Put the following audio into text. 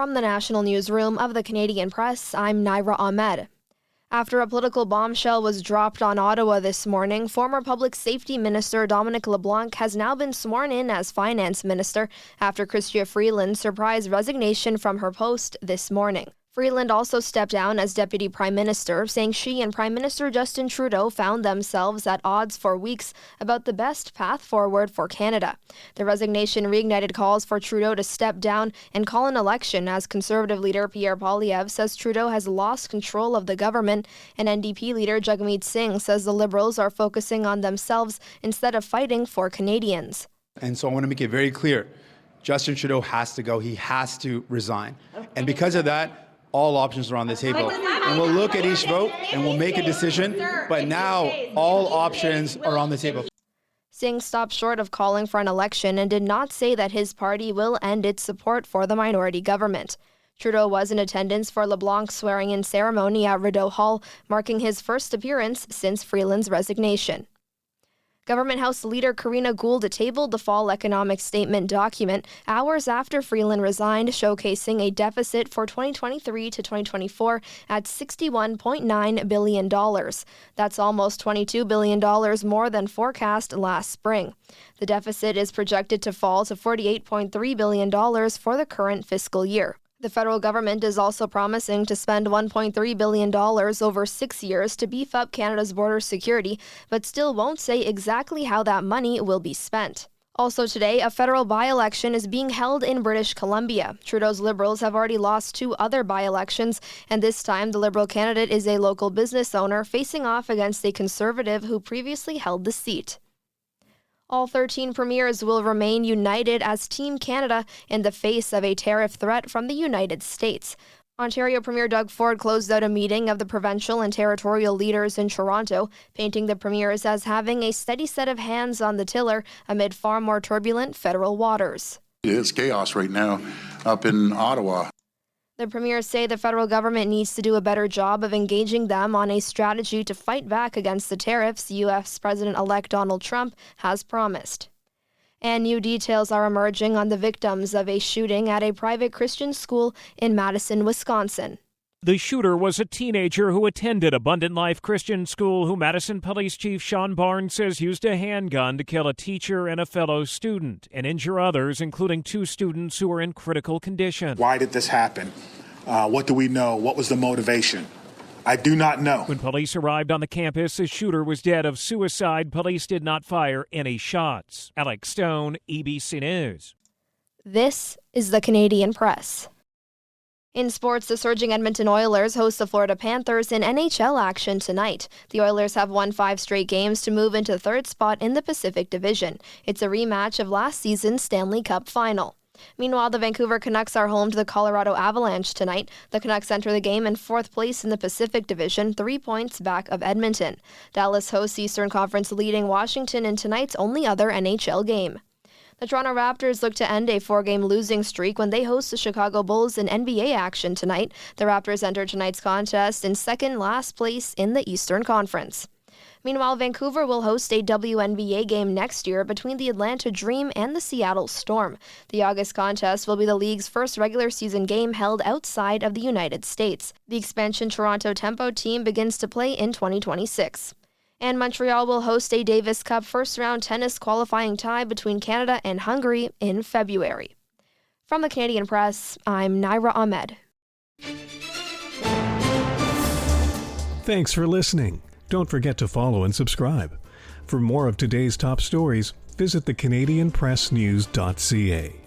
From the national newsroom of the Canadian Press, I'm Naira Ahmed. After a political bombshell was dropped on Ottawa this morning, former Public Safety Minister Dominic LeBlanc has now been sworn in as Finance Minister after Chrystia Freeland surprised resignation from her post this morning. Freeland also stepped down as Deputy Prime Minister, saying she and Prime Minister Justin Trudeau found themselves at odds for weeks about the best path forward for Canada. The resignation reignited calls for Trudeau to step down and call an election, as Conservative leader Pierre Poilievre says Trudeau has lost control of the government, and NDP leader Jagmeet Singh says the Liberals are focusing on themselves instead of fighting for Canadians. And so I want to make it very clear, Justin Trudeau has to go. He has to resign. And because of that, all options are on the table. And we'll look at each vote and we'll make a decision. But now all options are on the table. Singh stopped short of calling for an election and did not say that his party will end its support for the minority government. Trudeau was in attendance for LeBlanc's swearing-in ceremony at Rideau Hall, marking his first appearance since Freeland's resignation. Government House Leader Karina Gould tabled the fall economic statement document hours after Freeland resigned, showcasing a deficit for 2023 to 2024 at $61.9 billion. That's almost $22 billion more than forecast last spring. The deficit is projected to fall to $48.3 billion for the current fiscal year. The federal government is also promising to spend $1.3 billion over 6 years to beef up Canada's border security, but still won't say exactly how that money will be spent. Also today, a federal by-election is being held in British Columbia. Trudeau's Liberals have already lost 2 other by-elections, and this time the Liberal candidate is a local business owner facing off against a Conservative who previously held the seat. All 13 premiers will remain united as Team Canada in the face of a tariff threat from the United States. Ontario Premier Doug Ford closed out a meeting of the provincial and territorial leaders in Toronto, painting the premiers as having a steady set of hands on the tiller amid far more turbulent federal waters. It's chaos right now up in Ottawa. The premiers say the federal government needs to do a better job of engaging them on a strategy to fight back against the tariffs U.S. President-elect Donald Trump has promised. And new details are emerging on the victims of a shooting at a private Christian school in Madison, Wisconsin. The shooter was a teenager who attended Abundant Life Christian School, who Madison Police Chief Sean Barnes says used a handgun to kill a teacher and a fellow student and injure others, including 2 students who were in critical condition. Why did this happen? What do we know? What was the motivation? I do not know. When police arrived on the campus, the shooter was dead of suicide. Police did not fire any shots. Alex Stone, EBC News. This is the Canadian Press. In sports, the surging Edmonton Oilers host the Florida Panthers in NHL action tonight. The Oilers have won 5 straight games to move into 3rd spot in the Pacific Division. It's a rematch of last season's Stanley Cup final. Meanwhile, the Vancouver Canucks are home to the Colorado Avalanche tonight. The Canucks enter the game in 4th place in the Pacific Division, 3 points back of Edmonton. Dallas hosts Eastern Conference leading Washington in tonight's only other NHL game. The Toronto Raptors look to end a 4-game losing streak when they host the Chicago Bulls in NBA action tonight. The Raptors enter tonight's contest in second-last place in the Eastern Conference. Meanwhile, Vancouver will host a WNBA game next year between the Atlanta Dream and the Seattle Storm. The August contest will be the league's first regular season game held outside of the United States. The expansion Toronto Tempo team begins to play in 2026. And Montreal will host a Davis Cup first-round tennis qualifying tie between Canada and Hungary in February. From the Canadian Press, I'm Naira Ahmed. Thanks for listening. Don't forget to follow and subscribe. For more of today's top stories, visit thecanadianpressnews.ca.